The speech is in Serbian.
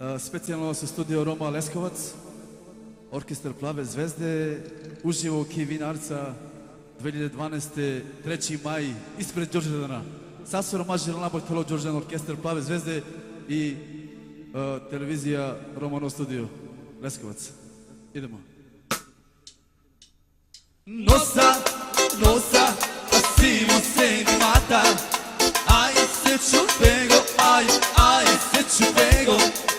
Specijalno sa studio Roma Leskovac, orkestar Plave zvezde, uživo u Kivinarca 2012. 3. maj, ispred Đurđana. Sasvoro mažel nabor telo Đurđan, orkestar Plave zvezde i televizija Romano studio Leskovac. Idemo. Nossa, nossa, acima sem mata. Ai, se te pego, ai, se te pego.